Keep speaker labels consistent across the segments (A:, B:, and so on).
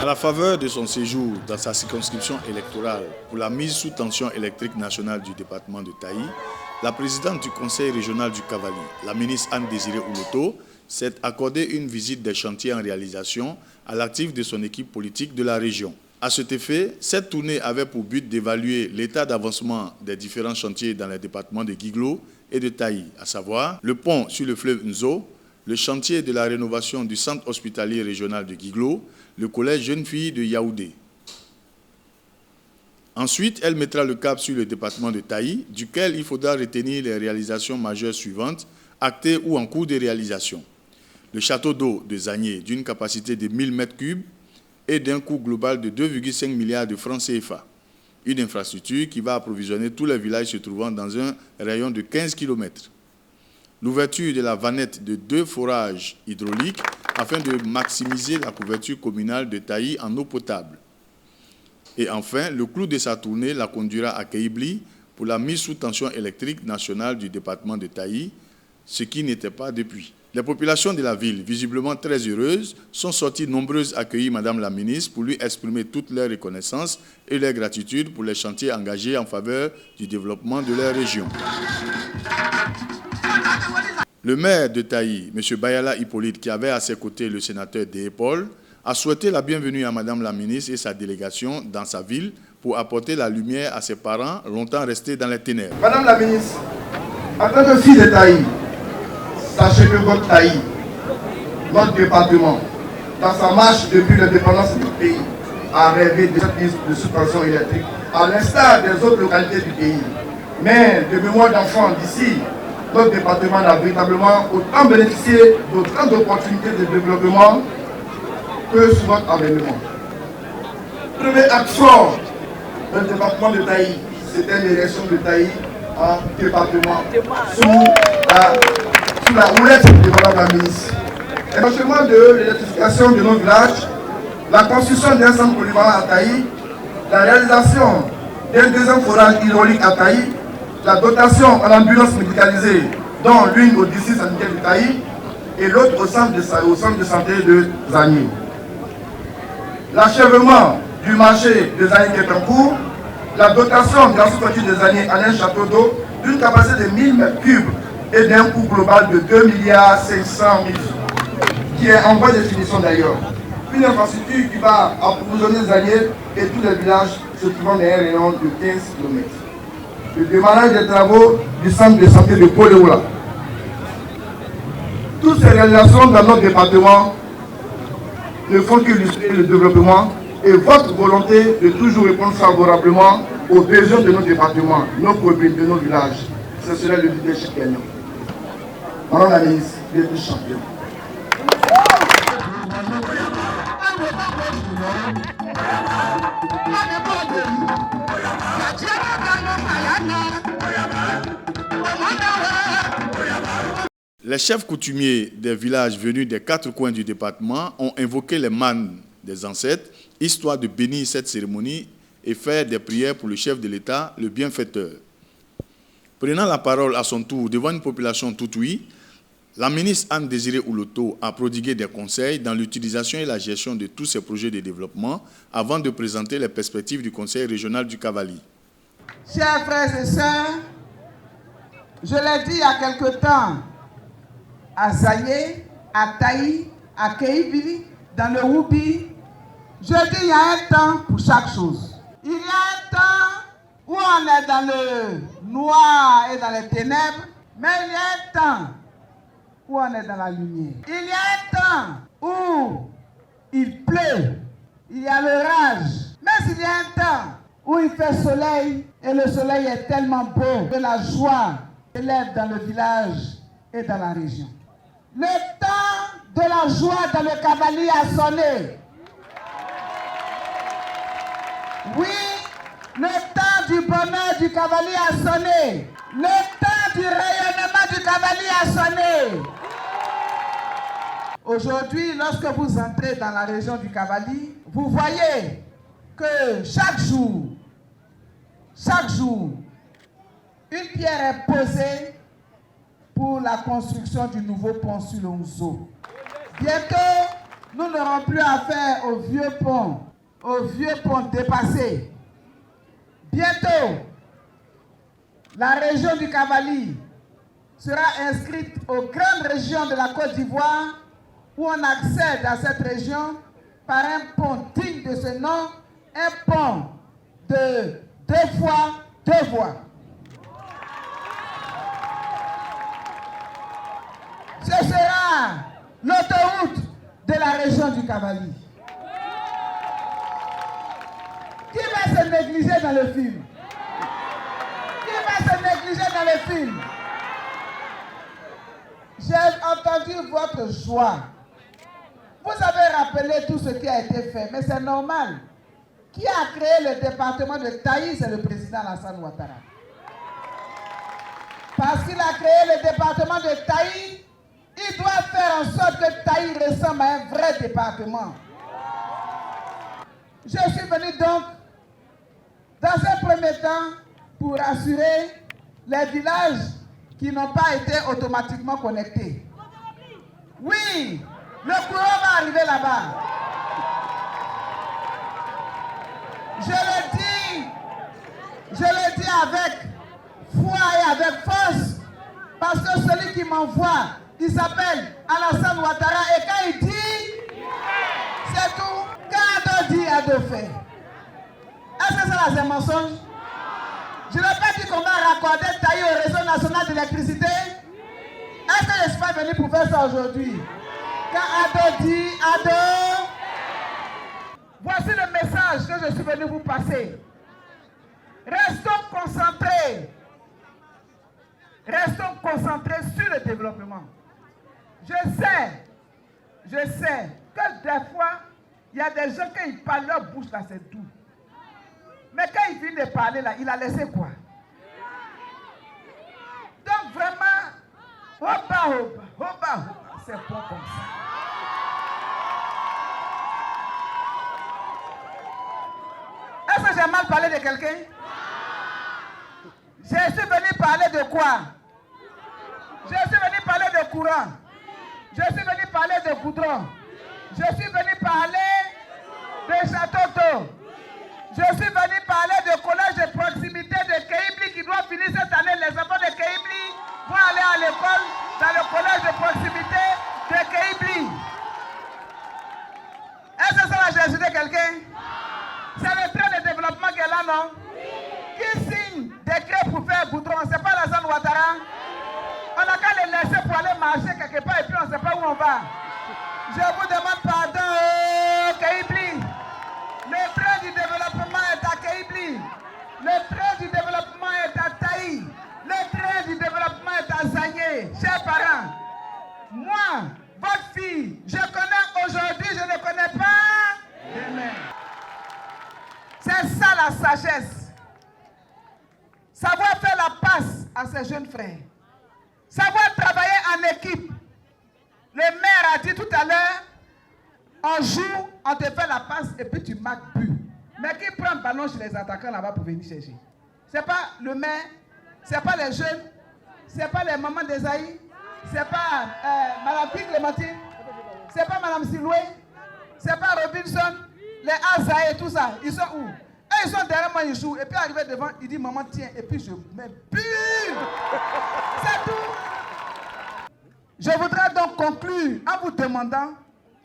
A: À la faveur de son séjour dans sa circonscription électorale pour la mise sous tension électrique nationale du département de Taï, la présidente du conseil régional du Cavali, la ministre Anne-Désirée Ouloto, s'est accordé une visite des chantiers en réalisation à l'actif de son équipe politique de la région. À cet effet, cette tournée avait pour but d'évaluer l'état d'avancement des différents chantiers dans les départements de Guiglo et de Taï, à savoir le pont sur le fleuve Nzo, le chantier de la rénovation du centre hospitalier régional de Guiglo, le collège Jeunes Filles de Yaoundé. Ensuite, elle mettra le cap sur le département de Taï, duquel il faudra retenir les réalisations majeures suivantes, actées ou en cours de réalisation. Le château d'eau de Zagné, d'une capacité de 1000 m3 et d'un coût global de 2,5 milliards de francs CFA. Une infrastructure qui va approvisionner tous les villages se trouvant dans un rayon de 15 km. L'ouverture de la vanette de 2 forages hydrauliques afin de maximiser la couverture communale de Taï en eau potable. Et enfin, le clou de sa tournée la conduira à Kaibli pour la mise sous tension électrique nationale du département de Taï, ce qui n'était pas depuis. Les populations de la ville, visiblement très heureuses, sont sorties nombreuses accueillir Madame la ministre pour lui exprimer toute leur reconnaissance et leur gratitude pour les chantiers engagés en faveur du développement de leur région. Le maire de Taï, M. Bayala Hippolyte, qui avait à ses côtés le sénateur Dehépol, a souhaité la bienvenue à Madame la ministre et sa délégation dans sa ville pour apporter la lumière à ses parents longtemps restés dans les ténèbres.
B: Madame la ministre, en tant que fille de Taï, sachez que votre Taï, notre département, dans sa marche depuis l'indépendance du pays, a rêvé de cette mise de sous-tension électrique, à l'instar des autres localités du pays. Mais de mémoire d'enfants d'ici, notre département a véritablement autant bénéficié d'autant d'opportunités de développement que sous votre avènement. Le premier acte fort du département de Taï, c'était l'élection de Taï en département sous la houlette de Madame la ministre. Et non seulement de l'électrification de nos villages, la construction d'un centre polyvalent à Taï, la réalisation d'un deuxième forage hydraulique à Taï, la dotation en ambulance médicalisée, dont l'une au district sanitaire de Taï et l'autre au centre de santé de Zagné. L'achèvement du marché de Zagné qui est en cours, la dotation de la sous-préfecture de Zagné en un château d'eau d'une capacité de 1000 m3 et d'un coût global de 2,5 milliards qui est en voie de définition d'ailleurs. Une infrastructure qui va approvisionner Zagné et tous les villages se trouvant dans un rayon de 15 km. Le démarrage des travaux du centre de santé de Poléoula. Toutes ces réalisations dans notre département ne font qu'illustrer le développement et votre volonté de toujours répondre favorablement aux besoins de nos départements, nos communes, de nos villages. Ce serait le leadership gagnant. Madame la ministre, vous êtes champion.
A: Les chefs coutumiers des villages venus des 4 coins du département ont invoqué les mânes des ancêtres, histoire de bénir cette cérémonie et faire des prières pour le chef de l'État, le bienfaiteur. Prenant la parole à son tour devant une population tout oui, la ministre Anne-Désirée Ouloto a prodigué des conseils dans l'utilisation et la gestion de tous ces projets de développement avant de présenter les perspectives du Conseil régional du Cavali.
C: Chers frères et sœurs, je l'ai dit il y a quelque temps, à Zagné, à Taï, à Kaibli, dans le Woubi, je dis il y a un temps pour chaque chose. Il y a un temps où on est dans le noir et dans les ténèbres, mais il y a un temps où on est dans la lumière. Il y a un temps où il pleut, il y a l'orage, mais il y a un temps où il fait soleil et le soleil est tellement beau que la joie s'élève dans le village et dans la région. Le temps de la joie dans le Cavali a sonné. Oui, le temps du bonheur du Cavali a sonné. Le temps du rayonnement du Cavali a sonné. Aujourd'hui, lorsque vous entrez dans la région du Cavali, vous voyez que chaque jour, une pierre est posée pour la construction du nouveau pont sur le Nzo. Bientôt, Nous n'aurons plus affaire aux vieux ponts dépassés. Bientôt, la région du Cavali sera inscrite aux grandes régions de la Côte d'Ivoire où on accède à cette région par un pont digne de ce nom, un pont de 2 fois 2 voies. Ce sera l'autoroute de la région du Cavali. Qui va se négliger dans le film? Qui va se négliger dans le film? J'ai entendu votre joie. Vous avez rappelé tout ce qui a été fait, mais c'est normal. Qui a créé le département de Taï? C'est le président Alassane Ouattara. Parce qu'il a créé le département de Taï, il doit faire en sorte que Taï ressemble à un vrai département. Je suis venu donc, dans un premier temps, pour assurer les villages qui n'ont pas été automatiquement connectés. Oui, le courant va arriver là-bas. Je le dis avec foi et avec force, parce que celui qui m'envoie, il s'appelle Alassane Ouattara, et quand il dit, c'est tout. Quand Ado dit, Ado fait. Est-ce que ça c'est un mensonge? Je n'ai pas dit qu'on va raccorder Taï au réseau national d'électricité. Est-ce que je ne suis pas venu pour faire ça aujourd'hui? Quand Ado dit, Ado. Voici le message que je suis venu vous passer. Restons concentrés. Restons concentrés sur le développement. Je sais que des fois, il y a des gens qui parlent, leur bouche là, c'est doux. Mais quand il finit de parler là, il a laissé quoi? Donc vraiment, c'est bon comme ça. Est-ce que j'ai mal parlé de quelqu'un? Je suis venu parler de quoi? Je suis venu parler de courant. Je suis venu parler de goudron. Je suis venu parler de château d'eau. Je suis venu parler de collège de proximité de Keibli qui doit finir cette année. Les enfants de Keibli vont aller à l'école dans le collège de proximité de Keibli. Est-ce que ça va chercher quelqu'un? C'est le train de développement qui est là, non? Qui signe décret pour faire goudron? C'est pas Alassane Ouattara? On n'a qu'à les laisser pour aller marcher quelque part et puis on ne sait pas où on va. Je vous demande pardon, Keibli. Le train du développement est à Keibli. Le train du développement est à Taï. Le train du développement est à Zagné. Chers parents, moi, votre fille, je connais aujourd'hui, je ne connais pas demain. C'est ça la sagesse. Savoir faire la passe à ses jeunes frères. Savoir travailler en équipe. Le maire a dit tout à l'heure, on joue, on te fait la passe et puis tu marques but. Mais qui prend le ballon chez les attaquants là-bas pour venir chercher? C'est pas le maire, c'est pas les jeunes, c'est pas les mamans d'Esaïe, c'est pas Madame Clémentine, c'est pas Madame Siloué, c'est pas Robinson, les Azaï et tout ça. Ils sont où? Et ils sont derrière moi, ils jouent. Et puis arrivé devant, il dit maman tiens, et puis je mets but. C'est tout. Je voudrais donc conclure en vous demandant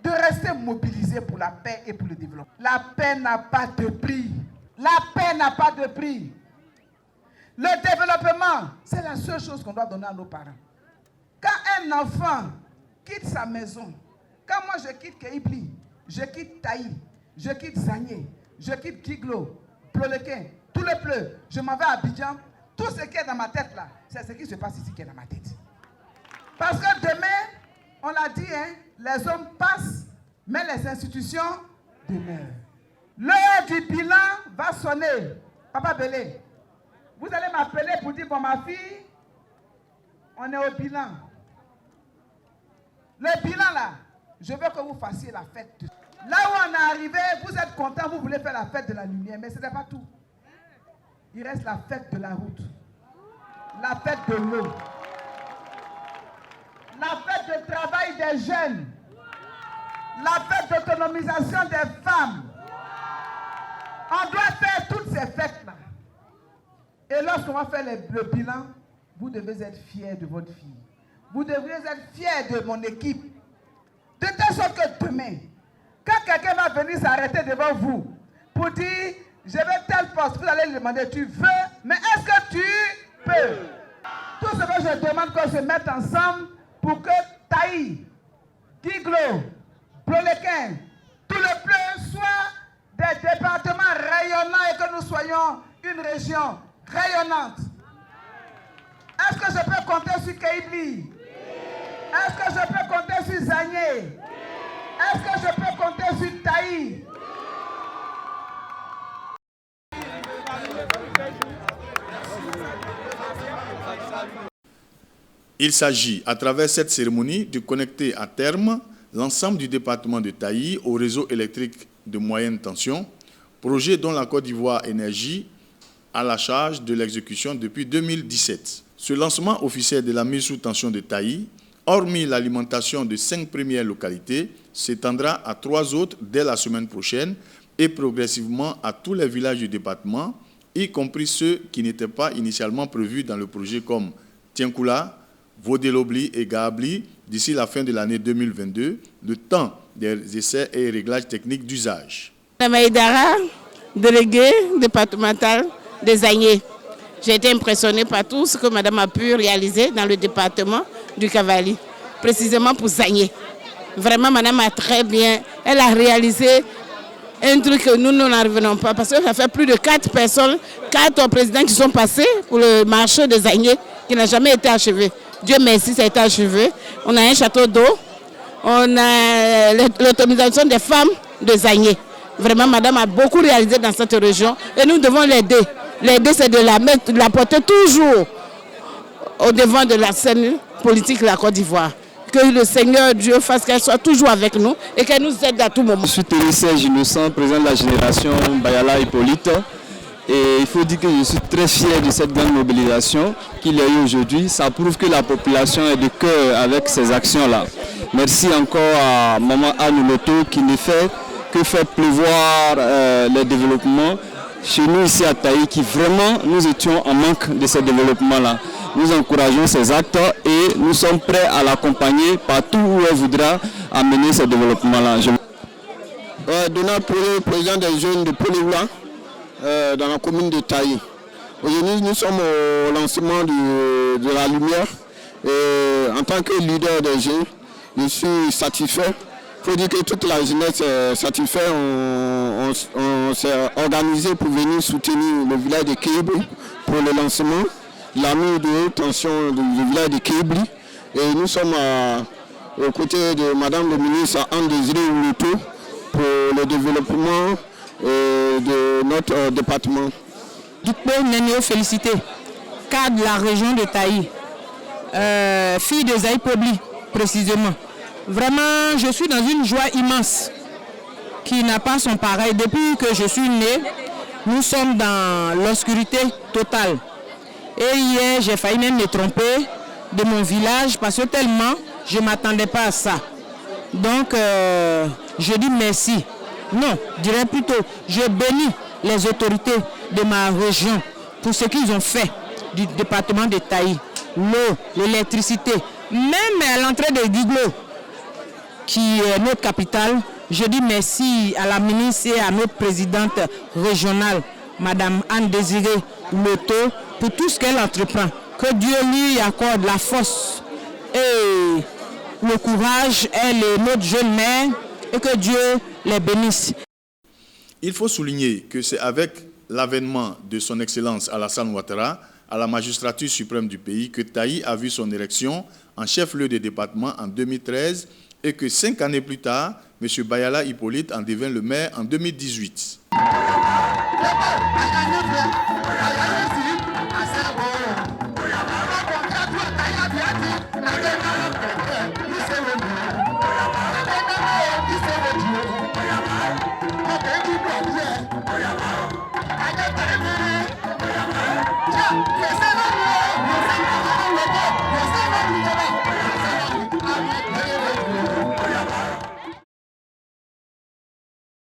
C: de rester mobilisés pour la paix et pour le développement. La paix n'a pas de prix. La paix n'a pas de prix. Le développement, c'est la seule chose qu'on doit donner à nos parents. Quand un enfant quitte sa maison, quand moi je quitte Keibli, je quitte Taï, je quitte Zagné, je quitte Kiglo, Plolequin, tout le pleu, je m'en vais à Abidjan, tout ce qui est dans ma tête là, c'est ce qui se passe ici qui est dans ma tête. Parce que demain, on l'a dit, hein, les hommes passent, mais les institutions demeurent. L'heure du bilan va sonner. Papa Belé, vous allez m'appeler pour dire, bon ma fille, on est au bilan. Le bilan là, je veux que vous fassiez la fête. Là où on est arrivé, vous êtes content, vous voulez faire la fête de la lumière, mais ce n'est pas tout. Il reste la fête de la route, la fête de l'eau, la fête de travail des jeunes, la fête d'autonomisation des femmes. On doit faire toutes ces fêtes-là. Et lorsqu'on va faire le bilan, vous devez être fiers de votre fille. Vous devriez être fiers de mon équipe. De telle sorte que demain, quand quelqu'un va venir s'arrêter devant vous pour dire « Je veux tel poste », vous allez lui demander « Tu veux, mais est-ce que tu peux ?» Tout ce que je demande qu'on se mette ensemble pour que Taï, Guiglo, Blolequin, tout le bleu soient des départements rayonnants et que nous soyons une région rayonnante. Est-ce que je peux compter sur Keibli? Est-ce que je peux compter sur Zagné? Est-ce que je peux compter sur Taï?
A: Il s'agit, à travers cette cérémonie, de connecter à terme l'ensemble du département de Taï au réseau électrique de moyenne tension, projet dont la Côte d'Ivoire Énergie a la charge de l'exécution depuis 2017. Ce lancement officiel de la mise sous tension de Taï, hormis l'alimentation de 5 premières localités, s'étendra à 3 autres dès la semaine prochaine et progressivement à tous les villages du département, y compris ceux qui n'étaient pas initialement prévus dans le projet comme Tienkoula, Vodelobli et Gaabli d'ici la fin de l'année 2022, le temps des essais et réglages techniques d'usage.
D: Madame Aïdara, déléguée départementale des Agnés. J'ai été impressionnée par tout ce que madame a pu réaliser dans le département du Cavali, précisément pour Zagné. Vraiment, madame a très bien, elle a réalisé un truc que nous n'en revenons pas, parce que ça fait plus de 4 personnes, 4 présidents qui sont passés pour le marché de Zagné, qui n'a jamais été achevé. Dieu merci, ça a été achevé. On a un château d'eau, on a l'autonomisation des femmes de Zagné. Vraiment, madame a beaucoup réalisé dans cette région et nous devons l'aider. L'aider, c'est de la porter toujours au devant de la scène politique de la Côte d'Ivoire. Que le Seigneur Dieu fasse qu'elle soit toujours avec nous et qu'elle nous aide à tout moment.
E: Je suis Télé-Serge Innocent, président de la génération Bayala Hippolyte. Et il faut dire que je suis très fier de cette grande mobilisation qu'il y a eu aujourd'hui. Ça prouve que la population est de cœur avec ces actions-là. Merci encore à Maman Anne Loto qui ne fait que faire pleuvoir les développements chez nous ici à Taï, qui vraiment nous étions en manque de ces développements-là. Nous encourageons ces actes et nous sommes prêts à l'accompagner partout où elle voudra amener ces développements-là.
F: Donald Poulé, président des jeunes de Poléoula, dans la commune de Taï. Aujourd'hui, nous sommes au lancement de la lumière. Et en tant que leader des jeunes, je suis satisfait. Il faut dire que toute la jeunesse est satisfaite. On s'est organisé pour venir soutenir le village de Keibli pour le lancement. La mise de haute tension du village de Keibli. Et nous sommes aux côtés de Madame le ministre Anne-Désirée Ouloutou pour le développement de notre département.
G: Dukbo Nénéo félicité, cadre de la région de Taï, fille de Zaï Pobli précisément. Vraiment, je suis dans une joie immense qui n'a pas son pareil. Depuis que je suis né, nous sommes dans l'obscurité totale. Et hier, j'ai failli même me tromper de mon village parce que tellement je ne m'attendais pas à ça. Donc, je dis merci. Non, je dirais plutôt, je bénis les autorités de ma région pour ce qu'ils ont fait du département de Taï. L'eau, l'électricité, même à l'entrée de Guiglo, qui est notre capitale, je dis merci à la ministre et à notre présidente régionale, Madame Anne-Désirée Loto, pour tout ce qu'elle entreprend. Que Dieu lui accorde la force et le courage, elle est notre jeune mère, et que Dieu les bénisse.
A: Il faut souligner que c'est avec l'avènement de son Excellence Alassane Ouattara à la magistrature suprême du pays que Taï a vu son élection en chef-lieu de département en 2013 et que 5 années plus tard, M. Bayala Hippolyte en devint le maire en 2018.